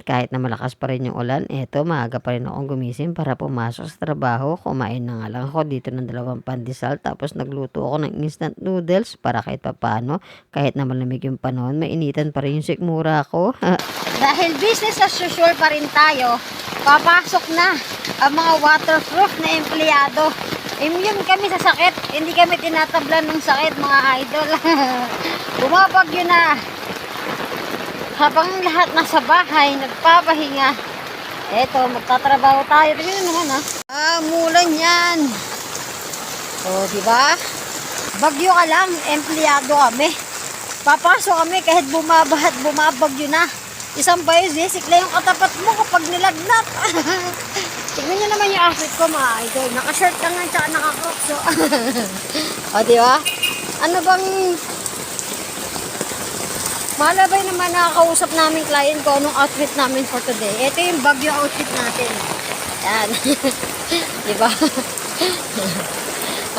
kahit na malakas pa rin yung ulan, eto maaga pa rin akong gumising para pumasok sa trabaho. Kumain na nga lang ako dito ng 2 pandesal, tapos nagluto ako ng instant noodles para kahit papano, kahit na malamig yung panahon, mainitan pa rin yung sikmura ko. Dahil business as usual pa rin tayo, papasok na ang mga waterproof na empleyado. Immune kami sa sakit, hindi kami tinatablan ng sakit mga idol. Bumabagyo na. Habang lahat nasa bahay, nagpapahinga. Eto, magtatrabaho tayo. Tingnan naman ha. Mulan yan. O, diba? Bagyo ka lang, empleyado kami. Papasok kami kahit bumabahat, bumabagyo na. Isang bayo, sikla yung katapat mo kapag nilagnat. Tignan nyo naman yung outfit ko mga idol. Naka-shirt lang nga, tsaka naka-crocs. So. O, diba? Ano bang... Malabay naman nakakausap namin client ko anong outfit namin for today. Ito yung bagyo outfit natin. Yan. Diba?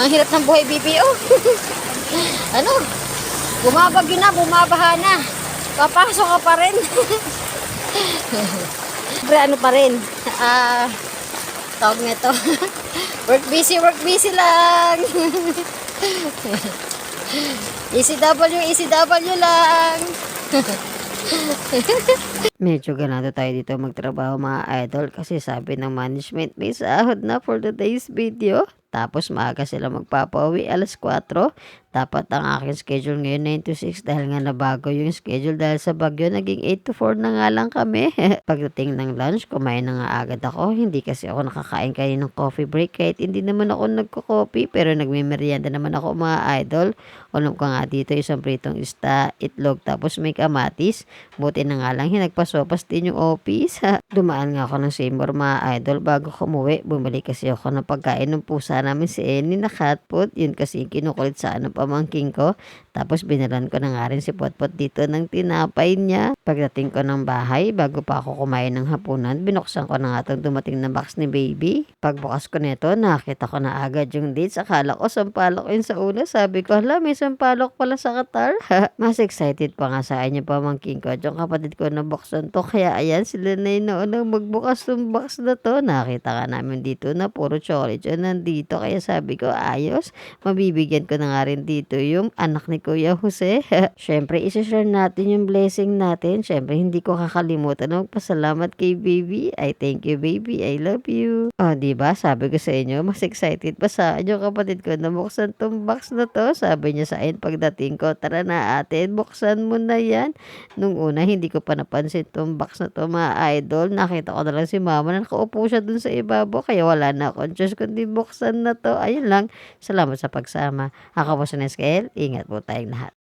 Ang hirap ng buhay BPO. Ano? Bumabagyo na, bumabaha na. Papasok ka pa rin. Ano pa rin? Tawag nito. Work busy lang. ECW lang. Medyo ganado tayo dito magtrabaho mga idol kasi sabi ng management may sahod na for today's video. Tapos maaga sila magpapauwi 4:00. Dapat ang aking schedule ngayon 9 to 6 dahil nga nabago yung schedule dahil sa bagyo. Naging 8 to 4 na nga lang kami. Pagdating ng lunch, kumain na nga agad ako. Hindi kasi ako nakakain kayo ng coffee break kahit hindi naman ako nagko-coffee. Pero nagme-merienda naman ako mga idol. Ulam ko nga dito isang pritong isda, itlog, tapos may kamatis. Buti na nga lang hinagpasopas din yung office. Dumaan nga ako ng Seymour mga idol bago kumuwi. Bumalik kasi ako ng pagkain ng pusa namin si Eni na cat food. Yun kasi kinukulit sa pamangking ko. Tapos binalan ko na nga rin si Potpot dito ng tinapay niya. Pagdating ko ng bahay, bago pa ako kumain ng hapunan, binuksan ko na nga itong dumating na box ni baby. Pagbukas ko nito, nakita ko na agad yung dates. Akala ko sampalok yun sa ulo. Sabi ko, hala, may sampalok pala sa Qatar. Mas excited pa nga sa akin yung pamangking ko. Yung kapatid ko na buksan to. Kaya ayan, sila na yung naunang magbukas ng box na to. Nakita ka namin dito na puro chocolate yun nandito. Kaya sabi ko, ayos, mabibigyan ko na nga rin dito yung anak ni Kuya Jose. Syempre, isi-share natin yung blessing natin. Syempre, hindi ko kakalimutan na magpasalamat kay baby. I thank you, baby. I love you. O, diba? Sabi ko sa inyo, mas excited pa sa yung kapatid ko na buksan tong box na to. Sabi niya sa akin pagdating ko, tara na ate, buksan mo na yan. Nung una, hindi ko pa napansin tong box na to mga idol. Nakita ko na lang si mama na nakaupo siya dun sa ibabaw. Kaya wala na akong Diyos kundi buksan na to. Ayun lang. Salamat sa pagsama. Ako po si Nescael. Ingat po tayong lahat.